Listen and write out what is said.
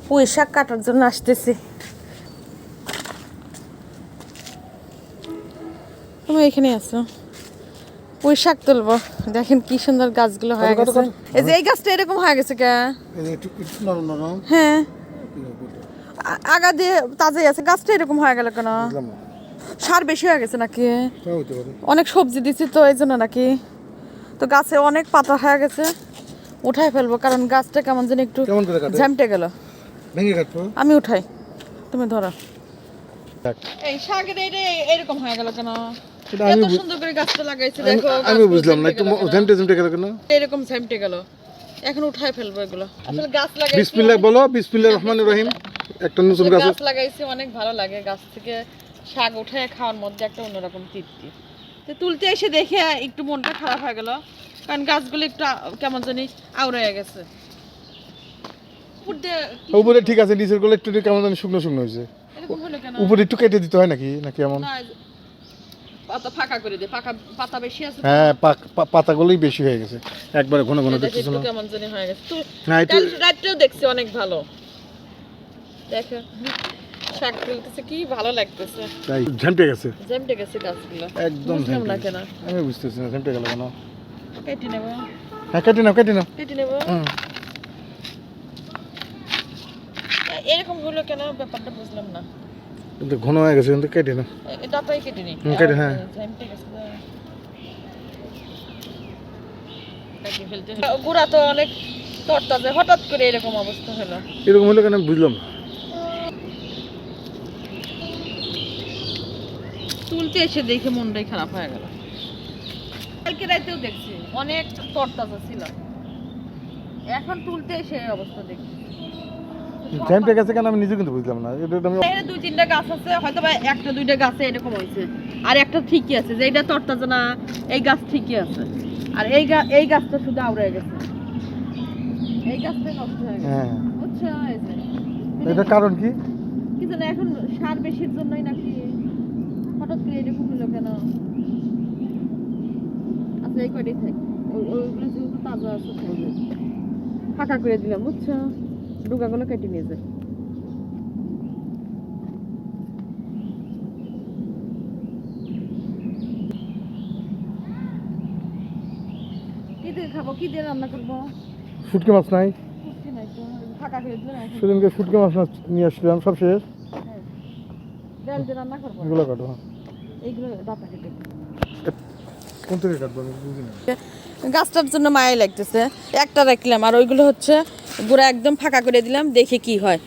পুঁই শাক কাটার জন্য আসতেছি। তুমি এখানে আছো, পুঁই শাক তুলবো। দেখেন কি সুন্দর গাছগুলো হয়ে গেছে। এই যে এই গাছটা এরকম হয়ে গেছে কে? হ্যাঁ, আগা দিয়ে তাজাই আছে, গাছটা এরকম হয়ে গেল কেন? সার বেশি হয়ে গেছে নাকি? অনেক সবজি দিছি তো এই জন্য নাকি? তো গাছে অনেক পাতা হয়ে গেছে, উঠাই ফেলবো, কারণ গাছটা কেমন যেন একটু ঝামটে গেল। আমি উঠাই, তুমি ধরো। এই শাকের এরকম হয়ে গেল কেন? এত সুন্দর করে গাছটা লাগাইছে, দেখো আমি বুঝলাম না, একটু ঝামটে ঝামটে গেল কেন? এরকম ঝামটে গেল, এখন উঠাই ফেলবো এগুলো। আসলে গাছ লাগাইছি, বিসমিল্লাহ বলো, বিসমিল্লাহির রহমানির রহিম। একটা নতুন গাছ লাগাইছি, অনেক ভালো লাগে গাছ থেকে শাক উঠে খাওয়ার মধ্যে একটা অন্যরকম তৃপ্তি। তো তুলতে এসে দেখে একটু মনটা খারাপ হয়ে গেল, কারণ গাছগুলো একটু কেমন জানি আউড়াইয়া গেছে। উপরে ঠিক আছে, নিচের গুলো একটু কেমন জানি শুকনো শুকনো হয়েছে। উপরে একটু কেটে দিতে হয় নাকি, নাকি এমন? পাতা ফাঁকা করে দে, পাতা বেশি আছে। হ্যাঁ, পাতাগুলোই বেশি হয়ে গেছে, একবারে ঘন ঘন দেখতেছ না? কেমন জানি হয়ে গেছে। তো হ্যাঁ, একটু রাত্রেও দেখছি অনেক ভালো। দেখো শাক তুলতেছে, কি ভালো লাগতেছে। তাই ঝামটে গেছে, ঝামটে গেছে গাছগুলো একদম বুঝলাম না কেন। আমি বুঝতেছি না ঝামটে গেল কেন। কেটে নেব। হ্যাঁ, কেটে নাও, কেটে নাও। কেটে নেব। এরকম হলো কেন, ব্যাপারটা বুঝলাম না। কিন্তু ঘন হয়ে গেছে, কিন্তু কেটে নাও। ডাটাই কেটে নি। কেটে, হ্যাঁ। ঝামটে গেছে। কেটে ফেলতে গুড়া তো অনেক তরতাজা, হঠাৎ করে এরকম অবস্থা হলো। এরকম হলো কেন বুঝলাম না। তুলতে এসে দেখে মনটাই খারাপ হয়ে গেল। কালকে রাতেও দেখছি অনেক তরতাজা ছিল, এখন তুলতে এসে এই অবস্থা দেখছি। ঝামটে গেছে কেন আমি নিজে কিন্তু বুঝলাম না। এটা আমি এখানে দুই তিনটা গাছ আছে, হয়তো বা একটা দুইটা গাছে এরকম হয়েছে, আর একটা ঠিকই আছে, যে এটা তরতাজা না, এই গাছ ঠিকই আছে, আর এই গাছটা শুধু আউড়ে গেছে, এই গাছটা নষ্ট হয়ে গেছে। হ্যাঁ, বুঝছো? এই যে এটা কারণ কি? কি জানো, এখন সার বেশির জন্যই নাকি হঠাৎ করে এরকম হলো কেন। আচ্ছা, এই কয়টাই থাক, ওইগুলো যেহেতু তাজা আছে ফাঁকা করে দিলাম, বুঝছো? ডুগাগুলো কেটে নিয়ে যায়। কি দিয়ে খাবো, কি দিয়ে রান্না করবো? শুটকি মাছ নাই? শুটকি নাই তো, ফাঁকা করে দিলাম। সেদিনকে শুটকি মাছ নিয়ে আসছিলাম, সব শেষ। ডাল দিয়ে রান্না করবো, এগুলো কাটো। এইগুলো ডাটা কেটে। কোন থেকে কাটবো আমি বুঝি না। গাছটার জন্য মায়া লাগতেছে, একটা রাখলাম, আর ওইগুলো হচ্ছে গুঁড়া একদম ফাঁকা করে দিলাম, দেখে কি হয়।